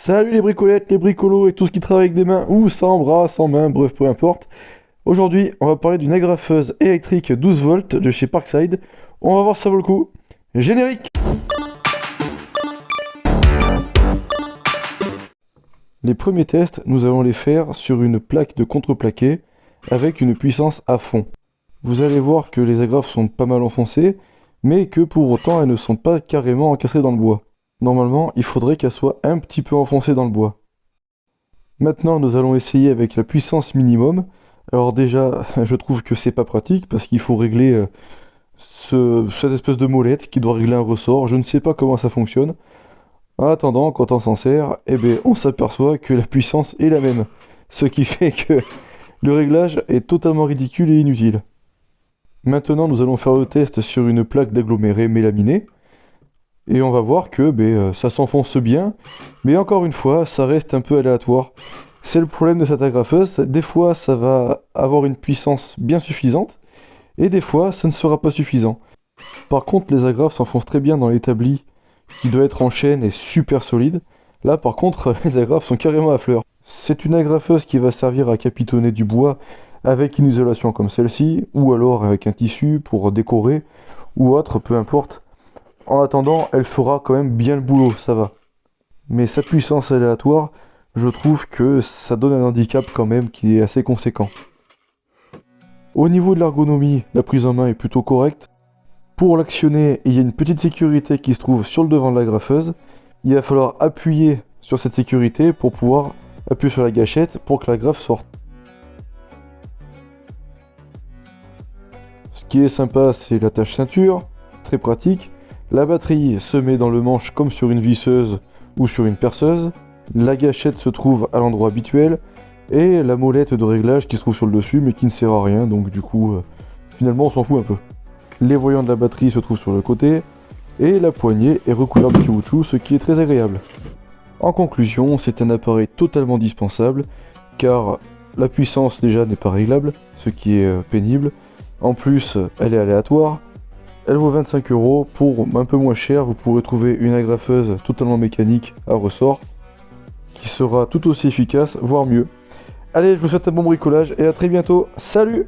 Salut les bricolettes, les bricolos et tout ce qui travaille avec des mains ou sans bras, sans main, bref, peu importe. Aujourd'hui, on va parler d'une agrafeuse électrique 12 volts de chez Parkside. On va voir si ça vaut le coup. Générique! Les premiers tests, nous allons les faire sur une plaque de contreplaqué avec une puissance à fond. Vous allez voir que les agrafes sont pas mal enfoncées, mais que pour autant elles ne sont pas carrément encastrées dans le bois. Normalement, il faudrait qu'elles soient un petit peu enfoncées dans le bois. Maintenant, nous allons essayer avec la puissance minimum. Alors déjà, je trouve que c'est pas pratique parce qu'il faut régler cette espèce de molette qui doit régler un ressort. Je ne sais pas comment ça fonctionne. En attendant, quand on s'en sert, eh bien, on s'aperçoit que la puissance est la même. Ce qui fait que le réglage est totalement ridicule et inutile. Maintenant, nous allons faire le test sur une plaque d'aggloméré mélaminé. Et on va voir que ça s'enfonce bien. Mais encore une fois, ça reste un peu aléatoire. C'est le problème de cette agrafeuse. Des fois, ça va avoir une puissance bien suffisante. Et des fois, ça ne sera pas suffisant. Par contre, les agrafes s'enfoncent très bien dans l'établi qui doit être en chaîne et super solide. Là, par contre, les agrafes sont carrément à fleurs. C'est une agrafeuse qui va servir à capitonner du bois avec une isolation comme celle-ci, ou alors avec un tissu pour décorer, ou autre, peu importe. En attendant, elle fera quand même bien le boulot, ça va. Mais sa puissance aléatoire, je trouve que ça donne un handicap quand même qui est assez conséquent. Au niveau de l'ergonomie, la prise en main est plutôt correcte. Pour l'actionner, il y a une petite sécurité qui se trouve sur le devant de l'agrafeuse. Il va falloir appuyer sur cette sécurité pour pouvoir appuyer sur la gâchette pour que l'agrafe sorte. Ce qui est sympa, c'est l'attache ceinture, très pratique. La batterie se met dans le manche comme sur une visseuse ou sur une perceuse. La gâchette se trouve à l'endroit habituel. Et la molette de réglage qui se trouve sur le dessus mais qui ne sert à rien, donc du coup, finalement on s'en fout un peu. Les voyants de la batterie se trouvent sur le côté. Et la poignée est recouverte de caoutchouc, ce qui est très agréable. En conclusion, c'est un appareil totalement dispensable, car la puissance déjà n'est pas réglable, ce qui est pénible. En plus, elle est aléatoire. Elle vaut 25 €. Pour un peu moins cher, vous pourrez trouver une agrafeuse totalement mécanique à ressort, qui sera tout aussi efficace, voire mieux. Allez, je vous souhaite un bon bricolage et à très bientôt. Salut!